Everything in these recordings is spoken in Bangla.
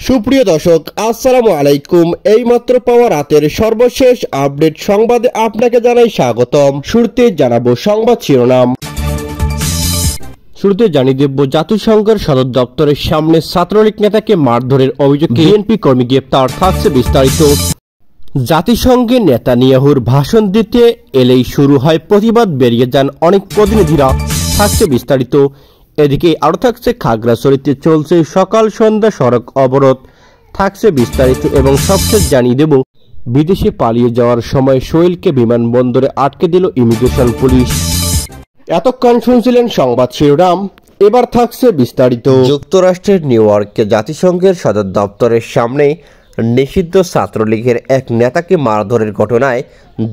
সুপ্রিয় দর্শক, আসসালামু আলাইকুম। এইমাত্র পাওয়া রাতের সর্বশেষ আপডেট সংবাদে আপনাকে জানাই স্বাগতম। শুরুতে জানাবো সংবাদ শিরোনাম। শুরুতে জানিয়ে দেব, জাতিসংঘের সদর দপ্তরের সামনে ছাত্রলীগ নেতাকে মারধরের অভিযোগে বিএনপি কর্মী গ্রেপ্তার। থাকছে বিস্তারিত। জাতিসংঘে নেতানিয়াহুর ভাষণ দিতে এলেই শুরু হয় প্রতিবাদ, বেরিয়ে যান অনেক প্রতিনিধিরা। থাকছে বিস্তারিত। এদিকে আরও থাকছে, খাগড়াছড়িতে চলছে সকাল সন্ধ্যা সড়ক অবরোধ। থাকছে বিস্তারিত এবং সবশেষ জানিয়ে দেব, বিদেশে পালিয়ে যাওয়ার সময় সোহেলকে বিমানবন্দরে আটকে দিল ইমিগ্রেশন পুলিশ। এতক্ষণ শুনছিলেন সংবাদ শিরোনাম, এবার থাকছে বিস্তারিত। যুক্তরাষ্ট্রের নিউ ইয়র্কে জাতিসংঘের সদর দপ্তরের সামনে নিষিদ্ধ ছাত্রলীগের এক নেতাকে মারধরের ঘটনায়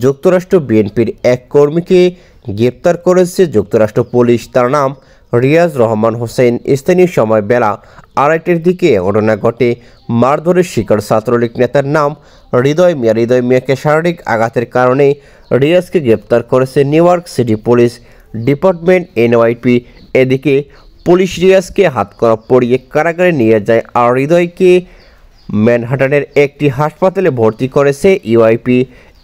যুক্তরাষ্ট্র বিএনপির এক কর্মীকে গ্রেপ্তার করেছে যুক্তরাষ্ট্র পুলিশ। তার নাম রিয়াজ রহমান হোসেন। স্থানীয় সময় বেলা 2:30টার দিকে ঘটনা ঘটে। মারধরের শিকার ছাত্রলীগ নেতার নাম হৃদয় মিয়া। হৃদয় মিয়াকে শারীরিক আঘাতের কারণে রিয়াজকে গ্রেপ্তার করেছে New York City police department NYP. এদিকে পুলিশ রিয়াজকে হাতকড়া পরিয়ে কারাগারে নিয়ে যায় আর হৃদয়কে ম্যানহাটনের একটি হাসপাতালে ভর্তি করেছে ইউআইপি।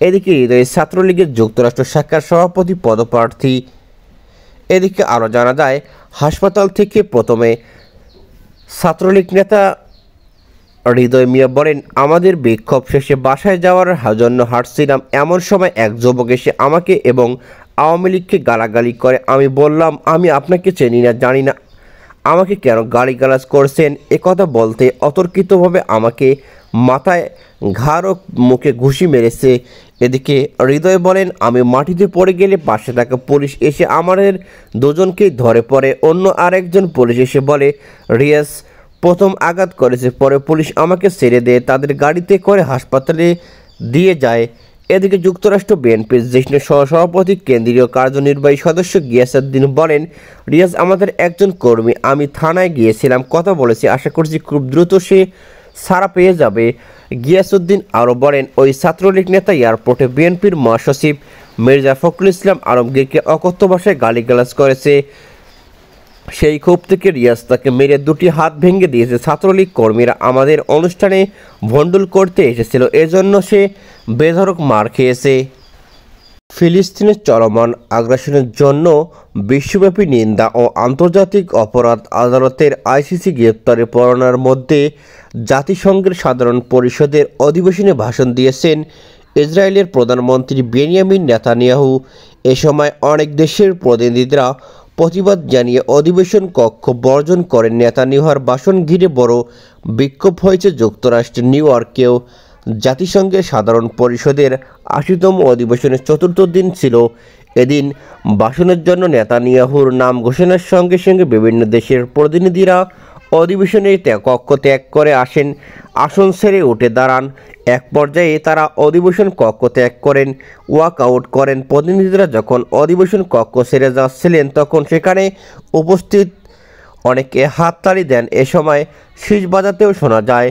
এদিকে হৃদয় ছাত্রলীগের যুক্তরাষ্ট্র শাখার সভাপতি পদপ্রার্থী। এদিকে আরও জানা যায়, হাসপাতাল থেকে প্রথমে ছাত্রলীগ নেতা হৃদয় মিয়া বলেন, আমাদের বিক্ষোভ শেষে বাসায় যাওয়ার জন্য হাঁটছিলাম। এমন সময় এক যুবক এসে আমাকে এবং আওয়ামী লীগকে গালাগালি করে। আমি বললাম, আমি আপনাকে চিনি না, জানি না আমাকে কেন গালিগালাজ করছেন। একথা বলতে অতর্কিতভাবে আমাকে মাথায়, ঘাড় ও মুখে ঘুষি মেরেছে। এদিকে হৃদয় বলেন, আমি মাটিতে পড়ে গেলে পাশে থাকা পুলিশ এসে আমাদের দুজনকেই ধরে। পড়ে অন্য আরেকজন পুলিশ এসে বলে রিয়াজ প্রথম আঘাত করেছে। পরে পুলিশ আমাকে ছেড়ে দিয়ে তাদের গাড়িতে করে হাসপাতালে দিয়ে যায়। এদিকে যুক্তরাষ্ট্র বিএনপির জ্যেষ্ঠ সহসভাপতি কেন্দ্রীয় কার্যনির্বাহী সদস্য গিয়াসউদ্দিন বলেন, রিয়াজ আমাদের একজন কর্মী। আমি থানায় গিয়েছিলাম, কথা বলেছি, আশা করছি খুব দ্রুত সে ছাড়া পেয়ে যাবে। গিয়াসউদ্দিন আরও বলেন, ওই ছাত্রলীগ নেতা এয়ারপোর্টে বিএনপির মহাসচিব মির্জা ফখরুল ইসলাম আলমগীরকে অকথ্য ভাষায় গালিগালাজ করেছে। সেই ক্ষোভ থেকে রিয়াজ তাকে মেরে দুটি হাত ভেঙে দিয়েছে। ছাত্রলীগ কর্মীরা আমাদের অনুষ্ঠানে ভণ্ডুল করতে এসেছিল, এজন্য সে বেধড়ক মার খেয়েছে। ফিলিস্তিনের চলমান আগ্রাসনের জন্য বিশ্বব্যাপী নিন্দা ও আন্তর্জাতিক অপরাধ আদালতের আইসিসি গ্রেপ্তারের পরোয়ানার মধ্যে জাতিসংঘের সাধারণ পরিষদের অধিবেশনে ভাষণ দিয়েছেন ইসরায়েলের প্রধানমন্ত্রী বেনিয়ামিন নেতানিয়াহু। এ সময় অনেক দেশের প্রতিনিধিরা প্রতিবাদ জানিয়ে অধিবেশন কক্ষ বর্জন করেন। নেতানিয়াহুর ভাষণ ঘিরে বড় বিক্ষোভ হয়েছে যুক্তরাষ্ট্রের নিউ ইয়র্কেও। জাতিসংঘের সাধারণ পরিষদের ৮০তম অধিবেশনের চতুর্থ দিন ছিল এদিন। ভাষণের জন্য নেতানিয়াহুর নাম ঘোষণার সঙ্গে সঙ্গে বিভিন্ন দেশের প্রতিনিধিরা অধিবেশনে কক্ষ ত্যাগ করে আসন ছেড়ে উঠে দাঁড়ান। এক পর্যায়ে তারা অধিবেশন কক্ষ ত্যাগ করেন, ওয়াক আউট করেন। প্রতিনিধিরা যখন অধিবেশন কক্ষ ছেড়ে যাচ্ছিলেন তখন সেখানে উপস্থিত অনেকে হাততালি দেন। এ সময় শীষ বাজাতেও শোনা যায়।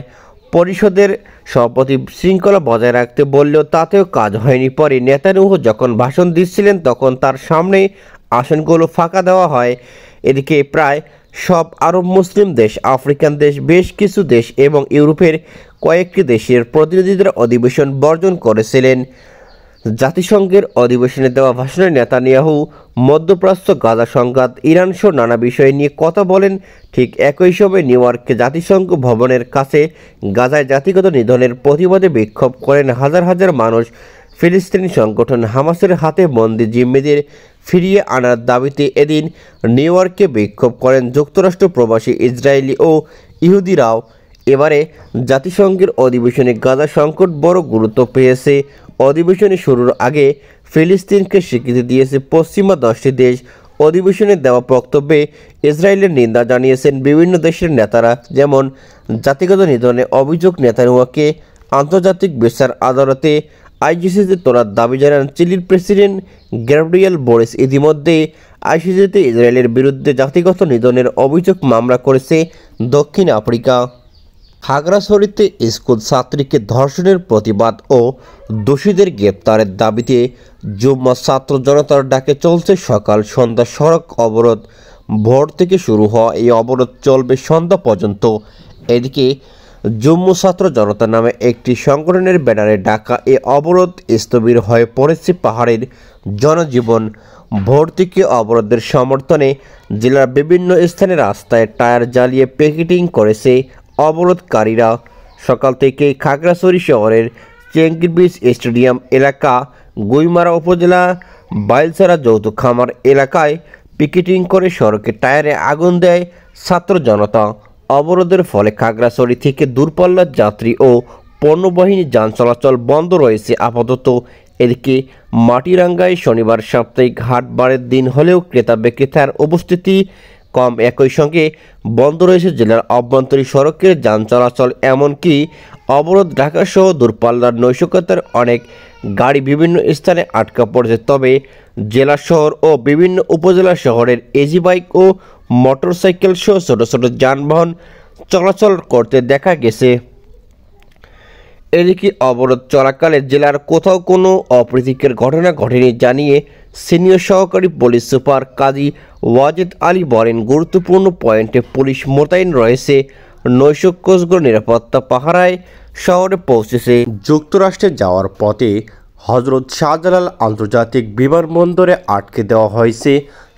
পরিষদের সভাপতি শৃঙ্খলা বজায় রাখতে বললেও তাতেও কাজ হয়নি। পরে নেতানিয়াহু যখন ভাষণ দিচ্ছিলেন তখন তার সামনে আসনগুলো ফাঁকা দেওয়া হয়। এদিকে প্রায় সব আরব মুসলিম দেশ, আফ্রিকান দেশ, বেশ কিছু দেশ এবং ইউরোপের কয়েকটি দেশের প্রতিনিধিরা অধিবেশন বর্জন করেছিলেন। জাতিসংঘের অধিবেশনে দেওয়া ভাষণে নেতানিয়াহু মধ্যপ্রাচ্য, গাজা সংঘাত, ইরান সহ নানা বিষয় নিয়ে কথা বলেন। ঠিক একই সময় নিউ ইয়র্কে জাতিসংঘ ভবনের কাছে গাজায় জাতিগত নিধনের প্রতিবাদে বিক্ষোভ করেন হাজার হাজার মানুষ। ফিলিস্তিনি সংগঠন হামাসের হাতে বন্দি জিম্মিদের ফিরিয়ে আনার দাবিতে এদিন নিউ ইয়র্কে বিক্ষোভ করেন যুক্তরাষ্ট্র প্রবাসী ইসরায়েলি ও ইহুদিরাও। এবারে জাতিসংঘের অধিবেশনে গাজা সংকট বড় গুরুত্ব পেয়েছে। অধিবেশনে শুরুর আগে ফিলিস্তিনকে স্বীকৃতি দিয়েছে পশ্চিমা 10টি দেশ। অধিবেশনে দেওয়া বক্তব্যে ইসরায়েলের নিন্দা জানিয়েছেন বিভিন্ন দেশের নেতারা, যেমন জাতিগত নিধনে অভিযোগ নেতানিয়াহুকে আন্তর্জাতিক বিচার আদালতে আইসিসিতে তোলার দাবি জানান চিলির প্রেসিডেন্ট গ্যাব্রিয়েল বোরিস। ইতিমধ্যে আইসিসিতে ইসরায়েলের বিরুদ্ধে জাতিগত নিধনের অভিযোগ মামলা করেছে দক্ষিণ আফ্রিকা। খাগড়াছড়িতে স্কুল ছাত্রীকে ধর্ষণের প্রতিবাদ ও দোষীদের গ্রেপ্তারের দাবিতে যুগ্ম ছাত্র জনতার ডাকে চলছে সকাল সন্ধ্যা সড়ক অবরোধ। ভোর থেকে শুরু হওয়া এই অবরোধ চলবে সন্ধ্যা পর্যন্ত। এদিকে জম্মু ছাত্র জনতা নামে একটি সংগঠনের ব্যানারে ডাকা এ অবরোধ স্থবির হয়ে পড়েছে। পাহাড়ের জনজীবন ভোর থেকে অবরোধের সমর্থনে জেলার বিভিন্ন স্থানে রাস্তায় টায়ার জ্বালিয়ে পিকেটিং করেছে অবরোধকারীরা। সকাল থেকে খাগড়াছড়ি শহরের চেঙ্গিরবিচ স্টেডিয়াম এলাকা, গুইমারা উপজেলা বাইলসারা যৌথ খামার এলাকায় পিকেটিং করে সড়কে টায়ারে আগুন দেয় ছাত্র জনতা। অবরোধের ফলে খাগড়াছড়ি থেকে দূরপাল্লার যাত্রী ও পণ্যবাহী যান চলাচল বন্ধ রয়েছে আপাতত। এদিকে মাটিরাঙ্গায় শনিবার সাপ্তাহিক হাট বারের দিন হলেও ক্রেতা বিক্রেতার উপস্থিতি কম। একই সঙ্গে বন্ধ রয়েছে জেলার অভ্যন্তরীণ সড়কের যান চলাচল, এমনকি অবরোধ ঢাকাসহ দূরপাল্লার নৈশকতার অনেক গাড়ি বিভিন্ন স্থানে আটকা পড়েছে। তবে জেলা শহর ও বিভিন্ন উপজেলা শহরের এজি বাইক ও মোটরসাইকেল সহ ছোট ছোট যানবাহন চলাচল করতে দেখা গেছে। এদিকে অবরোধ চলাকালে জেলার কোথাও কোনো অপ্রীতিকর ঘটনা ঘটেনি জানিয়ে সিনিয়র সহকারী পুলিশ সুপার কাজী ওয়াজেদ আলী বলেন, গুরুত্বপূর্ণ পয়েন্টে পুলিশ মোতায়েন রয়েছে। নৈশ কোচগুলো নিরাপত্তা পাহারায় শহরে পৌঁছেছে। যুক্তরাষ্ট্রে যাওয়ার পথে হজরত শাহজালাল আন্তর্জাতিক বিমানবন্দরে আটকে দেওয়া হয়েছে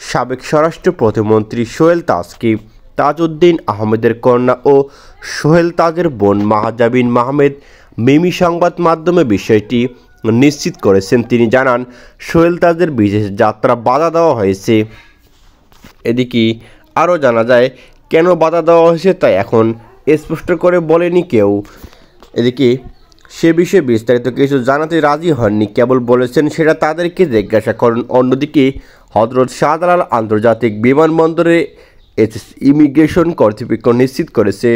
সাবেক স্বরাষ্ট্র প্রতিমন্ত্রী সোহেল তাজকে। তাজউদ্দিন আহমেদের কন্যা ও সোহেল তাজের বোন মাহাজাবিন মাহমেদ মিমি সংবাদ মাধ্যমে বিষয়টি নিশ্চিত করেছেন। তিনি জানান, সোহেল তাজের বিদেশ যাত্রা বাধা দেওয়া হয়েছে। এদিকে আরও জানা যায়, কেন বাধা দেওয়া হয়েছে তা এখন স্পষ্ট করে বলেনি কেউ। এদিকে সে বিষয়ে বিস্তারিত কিছু জানাতে রাজি হননি, কেবল বলেছেন সেটা তাদেরকে জিজ্ঞাসা করুন। অন্যদিকে হজরত শাহজালাল আন্তর্জাতিক বিমানবন্দরে ইমিগ্রেশন কর্তৃপক্ষ নিশ্চিত করেছে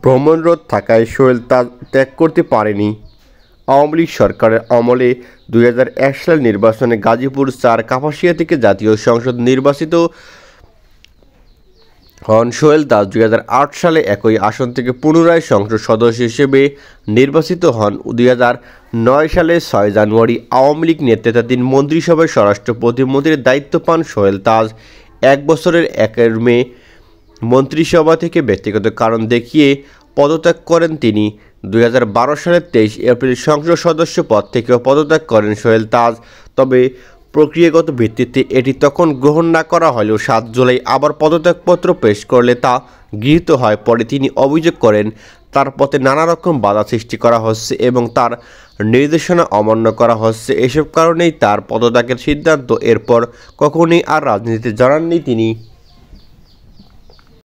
ভ্রমণরত থাকায় সোহেল তাজ ত্যাগ করতে পারেনি। আওয়ামী লীগ সরকারের আমলে 2001 সালের নির্বাচনে গাজীপুর 4 কাপাসিয়া থেকে জাতীয় সংসদ নির্বাচিত হন সোহেল তাজ। 2008 সালে একই আসন থেকে পুনরায় সংসদ সদস্য হিসেবে নির্বাচিত হন। 2009 সালে 6 জানুয়ারি আওয়ামী লীগ নেতৃত্বাধীন মন্ত্রিসভায় স্বরাষ্ট্র প্রতিমন্ত্রীর দায়িত্ব পান সোহেল তাজ। 1 বছরের 1 মে মন্ত্রিসভা থেকে ব্যক্তিগত কারণ দেখিয়ে পদত্যাগ করেন তিনি। 2012 সালের 23 এপ্রিল সংসদ সদস্য পদ থেকেও পদত্যাগ করেন সোহেল তাজ। তবে প্রক্রিয়াগত ভিত্তিতে এটি তখন গ্রহণ না করা হলেও 7 জুলাই আবার পদত্যাগপত্র পেশ করলে তা গৃহীত হয়। পরে তিনি অভিযোগ করেন, তার পথে নানা রকম বাধা সৃষ্টি করা হচ্ছে এবং তার নির্দেশনা অমান্য করা হচ্ছে। এসব কারণেই তার পদত্যাগের সিদ্ধান্ত। এরপর কখনোই আর রাজনীতিতে জড়াননি তিনি।